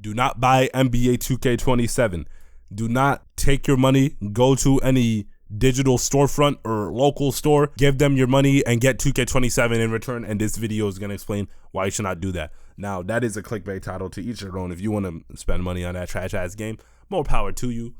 Do not buy NBA 2K27. Do not take your money, go to any digital storefront or local store, give them your money and get 2K27 in return. And this video is going to explain why you should not do that. Now, that is a clickbait title, to each their own. If you want to spend money on that trash ass game, more power to you.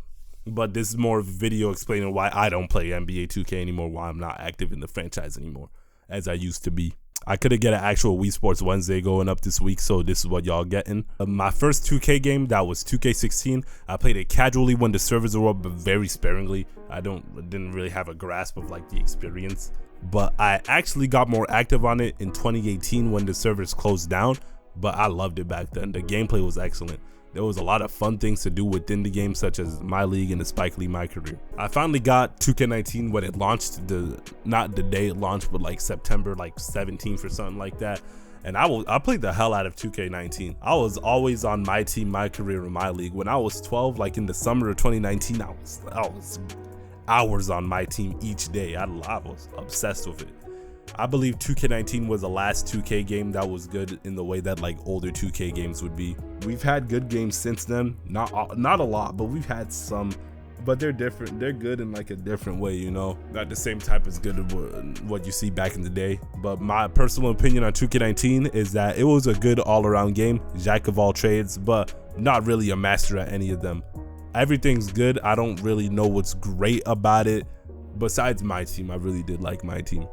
But this is more of a video explaining why I don't play NBA 2K anymore, why I'm not active in the franchise anymore as I used to be. I could have get an actual Wii Sports Wednesday going up this week, so this is what y'all getting. My first 2K game, that was 2K16. I played it casually when the servers were up, but very sparingly. I didn't really have a grasp of like the experience. But I actually got more active on it in 2018 when the servers closed down, but I loved it back then. The gameplay was excellent. There was a lot of fun things to do within the game, such as My League and the Spike League My Career. I finally got 2K19 when it launched, not the day it launched, but like September like 17th or something like that. And I played the hell out of 2K19. I was always on My Team, My Career, and My League. When I was 12, like in the summer of 2019, I was hours on My Team each day. I was obsessed with it. I believe 2K19 was the last 2K game that was good in the way that like older 2K games would be. We've had good games since then, not a lot, but we've had some, but they're different. They're good in like a different way, you know, not the same type as good as what you see back in the day. But my personal opinion on 2K19 is that it was a good all-around game, jack of all trades, but not really a master at any of them. Everything's good. I don't really know what's great about it. Besides My Team, I really did like My Team.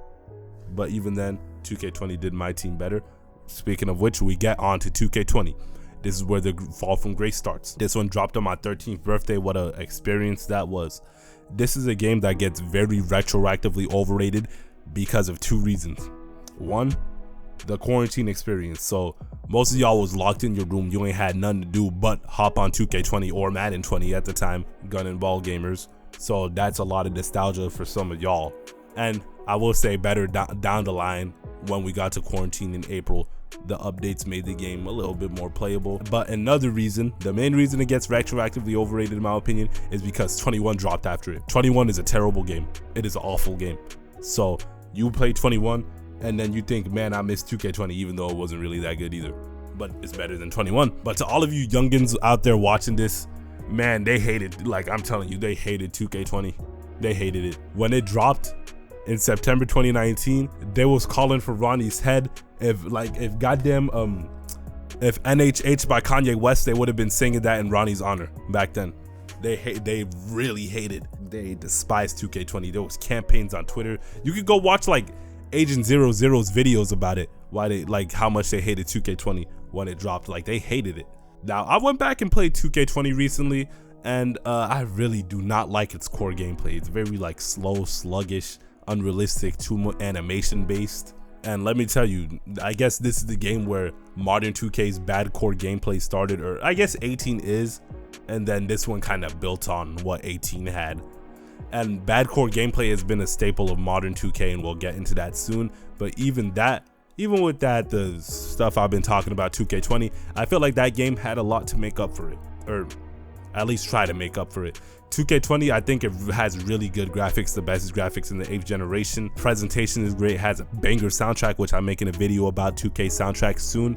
But even then, 2K20 did My Team better. Speaking of which, we get on to 2K20. This is where the fall from grace starts. This one dropped on my 13th birthday. What a experience that was. This is a game that gets very retroactively overrated because of two reasons. One, the quarantine experience. So most of y'all was locked in your room. You ain't had nothing to do but hop on 2K20 or Madden 20 at the time, gun and ball gamers. So that's a lot of nostalgia for some of y'all. And I will say better down the line, when we got to quarantine in April, the updates made the game a little bit more playable. But another reason, the main reason it gets retroactively overrated in my opinion, is because 21 dropped after it. 21 is a terrible game. It is an awful game. So you play 21 and then you think, man, I missed 2K20, even though it wasn't really that good either. But it's better than 21. But to all of you youngins out there watching this, man, they hated, like I'm telling you, they hated 2K20. They hated it. When it dropped in September 2019, they was calling for Ronnie's head. If goddamn if NHH by Kanye West, they would have been singing that in Ronnie's honor back then. They really hated, they despised 2K20. There was campaigns on Twitter. You could go watch like Agent 00's videos about it, why they, like, how much they hated 2K20 when it dropped. Like, they hated it. Now I went back and played 2K20 recently, and I really do not like its core gameplay. It's very like slow, sluggish, unrealistic, too much animation based. And let me tell you, I guess this is the game where modern 2K's bad core gameplay started, or I guess 18 is, and then this one kind of built on what 18 had. And bad core gameplay has been a staple of modern 2K, and we'll get into that soon. But even with that, the stuff I've been talking about 2K20, I feel like that game had a lot to make up for it, or at least try to make up for it. 2K20, I think it has really good graphics, the best graphics in the 8th generation. Presentation is great, has a banger soundtrack, which I'm making a video about 2K soundtrack soon.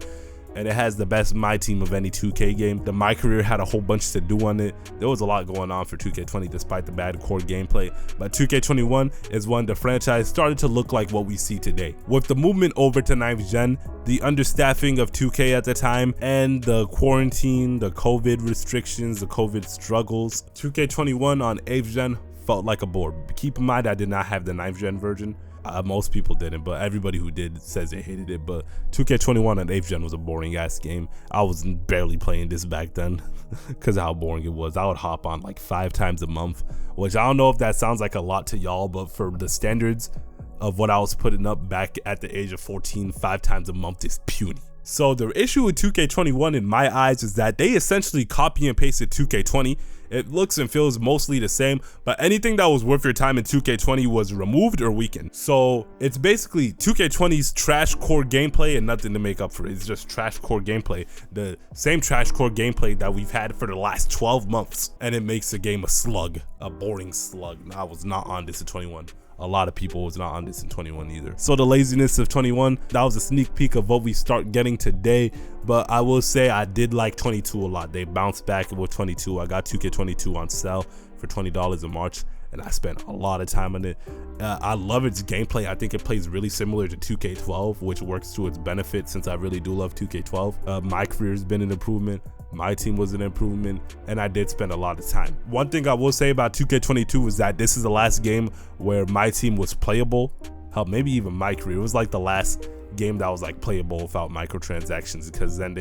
And it has the best My Team of any 2K game. The My Career had a whole bunch to do on it. There was a lot going on for 2K20 despite the bad core gameplay. But 2K21 is when the franchise started to look like what we see today. With the movement over to 9th gen, the understaffing of 2K at the time, and the quarantine, the COVID restrictions, the COVID struggles, 2K21 on 8th gen felt like a bore. Keep in mind, I did not have the 9th gen version. Most people didn't, but everybody who did says they hated it. But 2K21 on 8th gen was a boring ass game. I was barely playing this back then because of how boring it was. I would hop on like 5 times a month, which I don't know if that sounds like a lot to y'all, but for the standards of what I was putting up back at the age of 14, 5 times a month is puny. So the issue with 2K21 in my eyes is that they essentially copy and pasted 2K20. It looks and feels mostly the same, but anything that was worth your time in 2K20 was removed or weakened. So it's basically 2K20's trash core gameplay and nothing to make up for it. It's just trash core gameplay, the same trash core gameplay that we've had for the last 12 months, and it makes the game a slug, a boring slug. I was not on this at 21. a lot of people was not on this in 21 either. So the laziness of 21, that was a sneak peek of what we start getting today. But I will say I did like 22 a lot. They bounced back with 22. I got 2K22 on sale for $20 in March, and I spent a lot of time on it. I love its gameplay. I think it plays really similar to 2K12, which works to its benefit since I really do love 2K12. My career has been an improvement. My team was an improvement, and I did spend a lot of time. One thing I will say about 2K22 is that this is the last game where my team was playable. Hell, maybe even my career. It was like the last game that was like playable without microtransactions, because then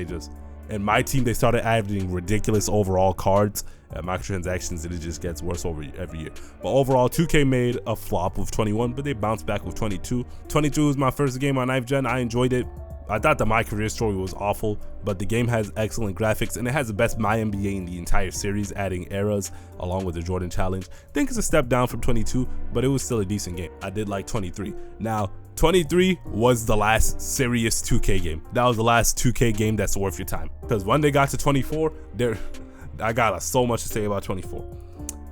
and my team, they started adding ridiculous overall cards and microtransactions, and it just gets worse every year. But overall, 2K made a flop with 21, but they bounced back with 22. 22 was my first game on 9th gen. I enjoyed it. I thought the My Career story was awful, but the game has excellent graphics, and it has the best My NBA in the entire series, adding eras along with the Jordan Challenge. I think it's a step down from 22, but it was still a decent game. I did like 23. Now, 23 was the last serious 2K game. That was the last 2K game that's worth your time. Because when they got to 24, I got so much to say about 24.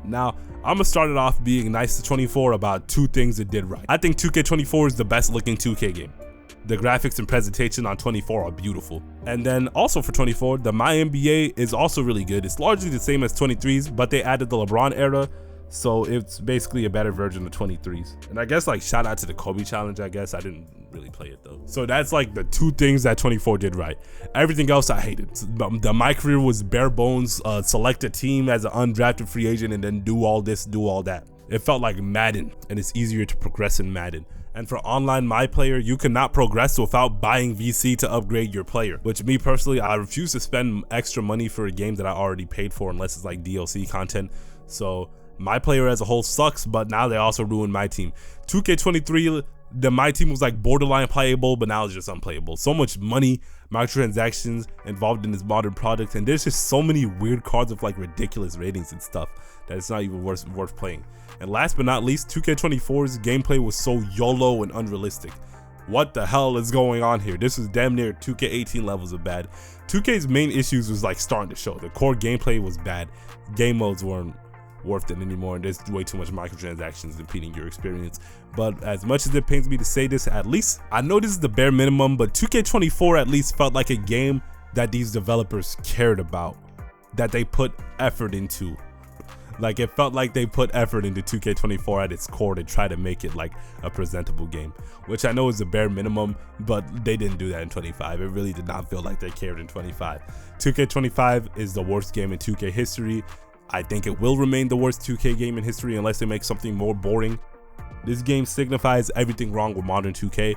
Now, I'm gonna start it off being nice to 24 about two things it did right. I think 2K24 is the best looking 2K game. The graphics and presentation on 24 are beautiful. And then also for 24, the My NBA is also really good. It's largely the same as 23's, but they added the LeBron era, so it's basically a better version of 23's. And I guess like shout out to the Kobe challenge, I guess. I didn't really play it though. So that's like the two things that 24 did right. Everything else I hated. The My Career was bare bones, select a team as an undrafted free agent and then do all this, do all that. It felt like Madden, and it's easier to progress in Madden. And for online My Player, you cannot progress without buying VC to upgrade your player, which me personally, I refuse to spend extra money for a game that I already paid for unless it's like DLC content. So My Player as a whole sucks, but now they also ruined my team. 2K23, the My Team was like borderline playable, but now it's just unplayable. So much money, microtransactions involved in this modern product, and there's just so many weird cards with like ridiculous ratings and stuff that it's not even worth playing. And last but not least, 2K24's gameplay was so YOLO and unrealistic. What the hell is going on here? This is damn near 2K18 levels of bad. 2K's main issues was like starting to show. The core gameplay was bad. Game modes weren't worth it anymore, and there's way too much microtransactions impeding your experience. But as much as it pains me to say this, at least I know this is the bare minimum, but 2K24 at least felt like a game that these developers cared about, that they put effort into. Like, it felt like they put effort into 2K24 at its core to try to make it like a presentable game, which I know is the bare minimum, but they didn't do that in 25. It really did not feel like they cared in 25. 2K25 is the worst game in 2K history. I think it will remain the worst 2K game in history unless they make something more boring. This game signifies everything wrong with modern 2K.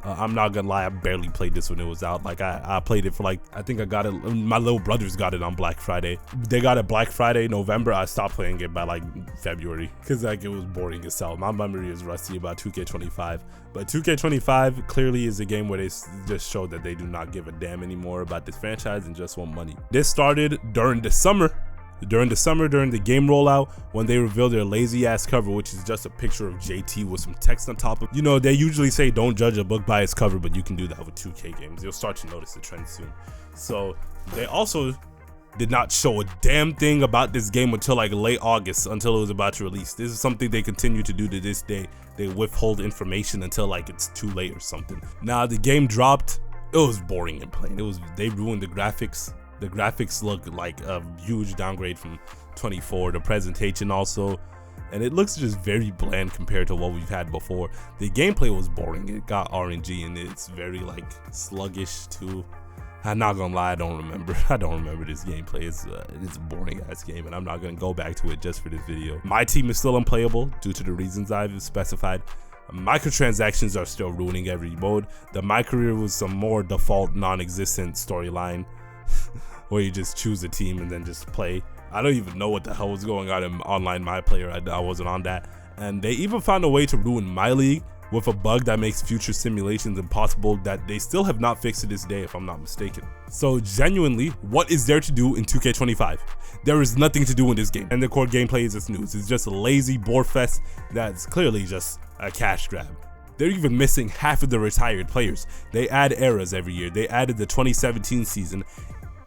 I'm not gonna lie, I barely played this when it was out. Like I played it for like, I think I got it, my little brothers got it on Black Friday. They got it Black Friday, November. I stopped playing it by like February because like it was boring as hell. My memory is rusty about 2K25. But 2K25 clearly is a game where they just showed that they do not give a damn anymore about this franchise and just want money. This started during the summer, during the game rollout, when they revealed their lazy ass cover, which is just a picture of JT with some text on top of, you know, they usually say don't judge a book by its cover, but you can do that with 2K games. You'll start to notice the trend soon. So they also did not show a damn thing about this game until like late August, until it was about to release. This is something they continue to do to this day. They withhold information until like it's too late or something. Now the game dropped, it was boring and plain. They ruined the graphics. The graphics look like a huge downgrade from 24. The presentation also, and it looks just very bland compared to what we've had before. The gameplay was boring. It got RNG and it's very like sluggish too. I'm not gonna lie, I don't remember this gameplay. It's a boring ass game, and I'm not gonna go back to it just for this video. My team is still unplayable due to the reasons I've specified. Microtransactions are still ruining every mode. The My Career was some more default non-existent storyline where you just choose a team and then just play. I don't even know what the hell was going on in online My Player. I wasn't on that. And they even found a way to ruin My League with a bug that makes future simulations impossible that they still have not fixed to this day, if I'm not mistaken. So genuinely, what is there to do in 2K25? There is nothing to do in this game, and the core gameplay is just news. It's just a lazy bore fest that's clearly just a cash grab. They're even missing half of the retired players. They add eras every year. They added the 2017 season.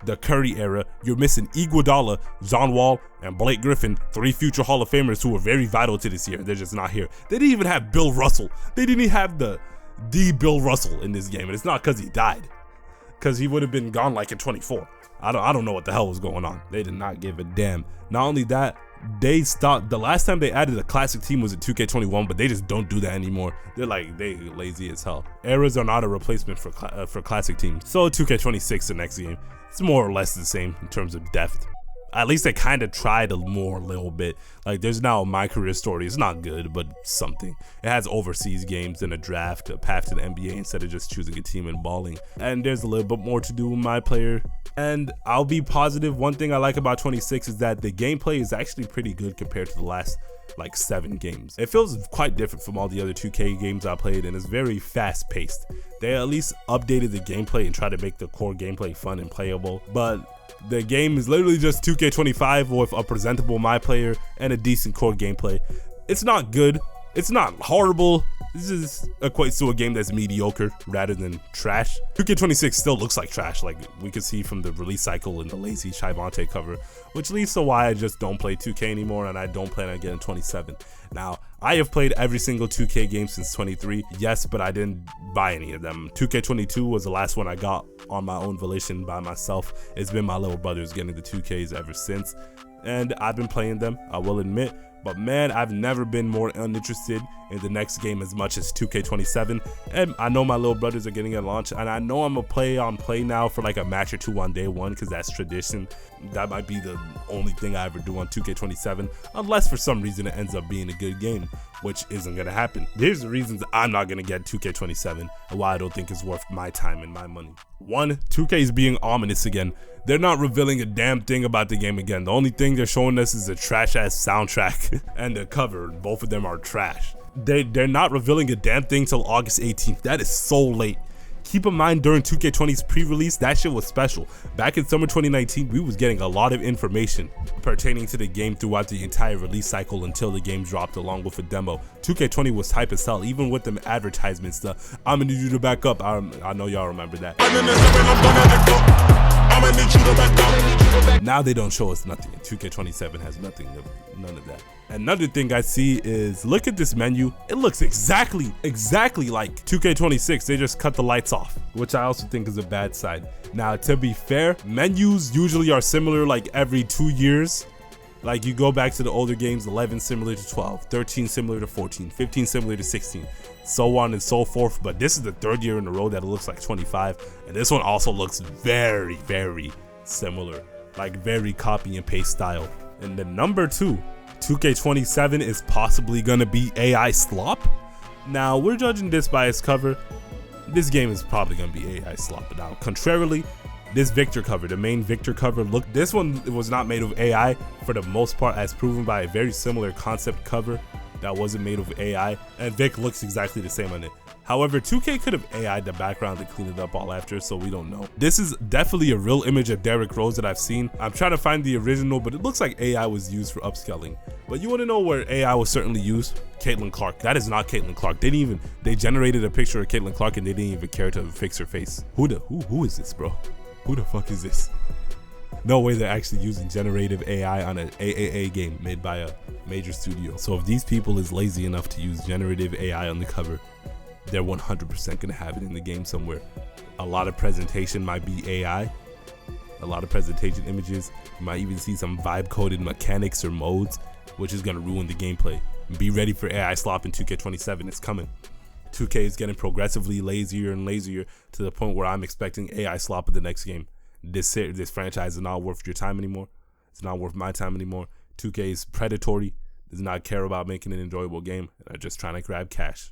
the Curry era. You're missing Iguodala, John Wall, and Blake Griffin, 3 future Hall of Famers who were very vital to this year. They're just not here. They didn't even have Bill Russell. They didn't even have the Bill Russell in this game, and it's not because he died, because he would have been gone like in 24. I don't know what the hell was going on. They did not give a damn. Not only that, they stopped. The last time they added a classic team was in 2K21, but they just don't do that anymore. They're lazy as hell. Eras are not a replacement for classic teams. So 2K26, the next game, it's more or less the same in terms of depth. At least they kind of tried a little bit. Like, there's now a My Career Story. It's not good, but something. It has overseas games and a draft, a path to the NBA instead of just choosing a team and balling. And there's a little bit more to do with My Player. And I'll be positive, one thing I like about 26 is that the gameplay is actually pretty good compared to the last like 7 games. It feels quite different from all the other 2K games I played, and it's very fast paced. They at least updated the gameplay and try to make the core gameplay fun and playable, but the game is literally just 2K25 with a presentable My Player and a decent core gameplay. It's not good, it's not horrible, this just equates to a game that's mediocre rather than trash. 2K26 still looks like trash, like we could see from the release cycle and the lazy Chivante cover, which leads to why I just don't play 2K anymore, and I don't plan on getting 27. Now, I have played every single 2K game since 23, yes, but I didn't buy any of them. 2K22 was the last one I got on my own volition by myself. It's been my little brothers getting the 2Ks ever since, and I've been playing them, I will admit. But man, I've never been more uninterested in the next game as much as 2K27. And I know my little brothers are getting it launched, and I know I'm gonna play now for like a match or 2 on day 1, because that's tradition. That might be the only thing I ever do on 2K27, unless for some reason it ends up being a good game, which isn't gonna happen. Here's the reasons I'm not gonna get 2K27 and why I don't think it's worth my time and my money. 1, 2K is being ominous again. They're not revealing a damn thing about the game again. The only thing they're showing us is a trash ass soundtrack and the cover. Both of them are trash. They're not revealing a damn thing till August 18th. That is so late. Keep in mind, during 2K20's pre-release, that shit was special. Back in summer 2019, we was getting a lot of information pertaining to the game throughout the entire release cycle until the game dropped along with a demo. 2K20 was hype as hell, even with them advertisements. I'm gonna need you to back up. I know y'all remember that. Now they don't show us nothing. 2K27 has nothing, none of that. Another thing I see is, look at this menu. It looks exactly like 2K26. They just cut the lights off, which I also think is a bad side. Now, to be fair, menus usually are similar like every 2 years. Like, you go back to the older games, 11 similar to 12, 13 similar to 14, 15 similar to 16, so on and so forth. But this is the 3rd year in a row that it looks like 25, and this one also looks very, very similar, like very copy and paste style. And then number 2, 2K27 is possibly gonna be AI slop. Now, we're judging this by its cover. This game is probably gonna be AI slop. Now, contrarily, this Victor cover, the main Victor cover, look, this one was not made of AI for the most part, as proven by a very similar concept cover that wasn't made of AI, and Vic looks exactly the same on it. However, 2K could have AI'd the background and cleaned it up all after, so we don't know. This is definitely a real image of Derrick Rose that I've seen. I'm trying to find the original, but it looks like AI was used for upscaling. But you want to know where AI was certainly used? Caitlin Clark. That is not Caitlin Clark. They generated a picture of Caitlin Clark and they didn't even care to fix her face. Who is this, bro? Who the fuck is this? No way they're actually using generative AI on an AAA game made by a major studio. So if these people is lazy enough to use generative AI on the cover, they're 100% gonna have it in the game somewhere. A lot of presentation might be AI, a lot of presentation images. You might even see some vibe coded mechanics or modes, which is gonna ruin the gameplay. Be ready for AI slop in 2K27, it's coming. 2K is getting progressively lazier and lazier to the point where I'm expecting AI slop in the next game. This franchise is not worth your time anymore. It's not worth my time anymore. 2K is predatory, does not care about making an enjoyable game, and are just trying to grab cash.